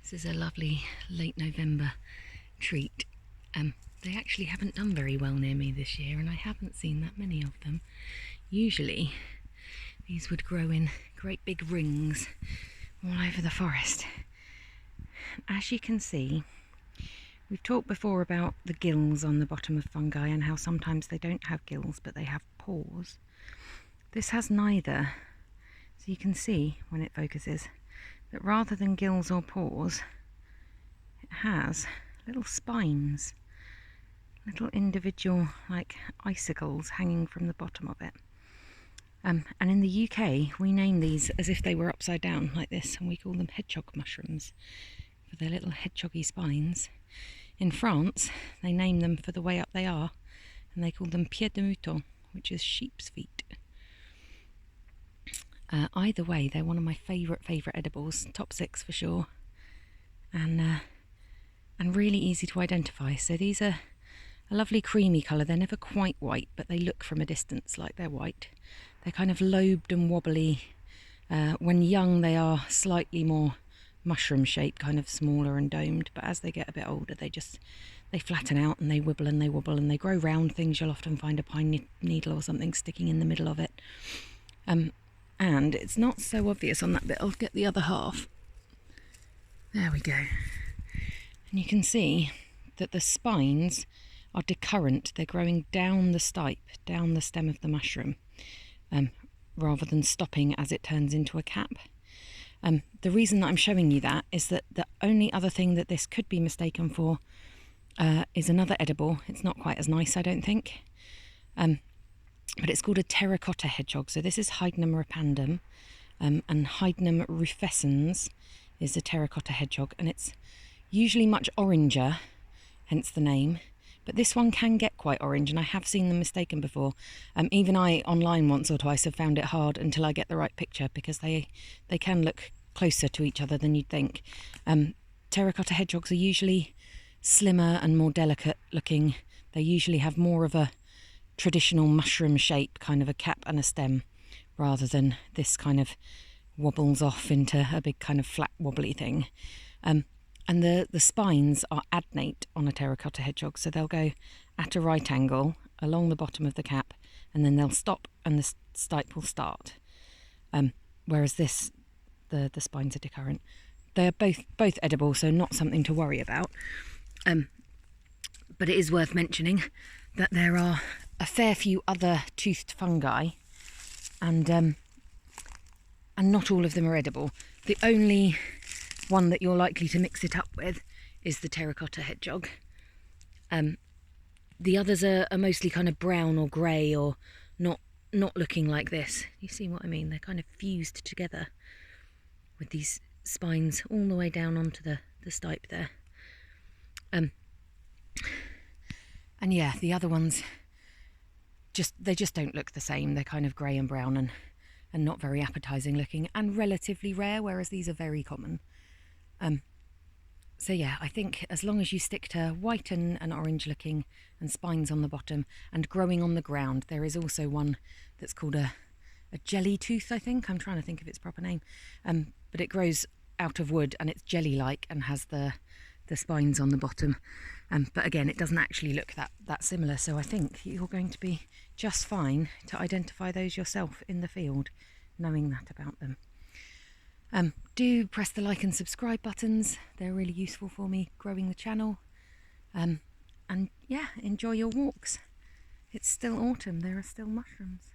This is a lovely late November treat. They actually haven't done very well near me this year, and I haven't seen that many of them. Usually these would grow in great big rings all over the forest. As you can see, we've talked before about the gills on the bottom of fungi and how sometimes they don't have gills but they have pores. This has neither. So you can see when it focuses that rather than gills or pores, it has little spines, little individual like icicles hanging from the bottom of it. And in the UK we name these as if they were upside down like this, and we call them hedgehog mushrooms for their little hedgehoggy spines. In France they name them for the way up they are, and they call them pieds de mouton, which is sheep's feet. Either way, they're one of my favourite edibles, top 6 for sure, and really easy to identify. So these are a lovely creamy colour. They're never quite white, but they look from a distance like they're white. They're kind of lobed and wobbly. When young they are slightly more mushroom shaped, kind of smaller and domed, but as they get a bit older they flatten out and they wibble and they wobble and they grow round things. You'll often find a pine needle or something sticking in the middle of it. And it's not so obvious on that bit. I'll get the other half. There we go. And you can see that the spines are decurrent. They're growing down the stipe, down the stem of the mushroom, rather than stopping as it turns into a cap. The reason that I'm showing you that is that the only other thing that this could be mistaken for is another edible. It's not quite as nice, I don't think. But it's called a Terracotta Hedgehog. So this is Hydnum repandum, and Hydnum rufescens is a Terracotta Hedgehog, and it's usually much oranger, hence the name. But this one can get quite orange, and I have seen them mistaken before. Even I, online once or twice, have found it hard until I get the right picture, because they can look closer to each other than you'd think. Terracotta hedgehogs are usually slimmer and more delicate looking. They usually have more of a traditional mushroom shape, kind of a cap and a stem, rather than this kind of wobbles off into a big kind of flat wobbly thing. And the spines are adnate on a terracotta hedgehog, so they'll go at a right angle along the bottom of the cap, and then they'll stop and the stipe will start. Whereas this, the spines are decurrent. They are both edible, so not something to worry about. But it is worth mentioning that there are a fair few other toothed fungi, and not all of them are edible. The only one that you're likely to mix it up with is the terracotta hedgehog. The others are mostly kind of brown or grey, or not looking like this. You see what I mean? They're kind of fused together with these spines all the way down onto the stipe there. And yeah, the other ones they just don't look the same. They're kind of grey and brown and not very appetizing looking, and relatively rare, whereas these are very common. So yeah, I think as long as you stick to white and orange looking and spines on the bottom and growing on the ground. There is also one that's called a jelly tooth, I think. I'm trying to think of its proper name. But it grows out of wood and it's jelly-like and has the spines on the bottom. But again, it doesn't actually look that similar. So I think you're going to be just fine to identify those yourself in the field, knowing that about them. Do press the like and subscribe buttons. They're really useful for me growing the channel. And yeah, enjoy your walks. It's still autumn. There are still mushrooms.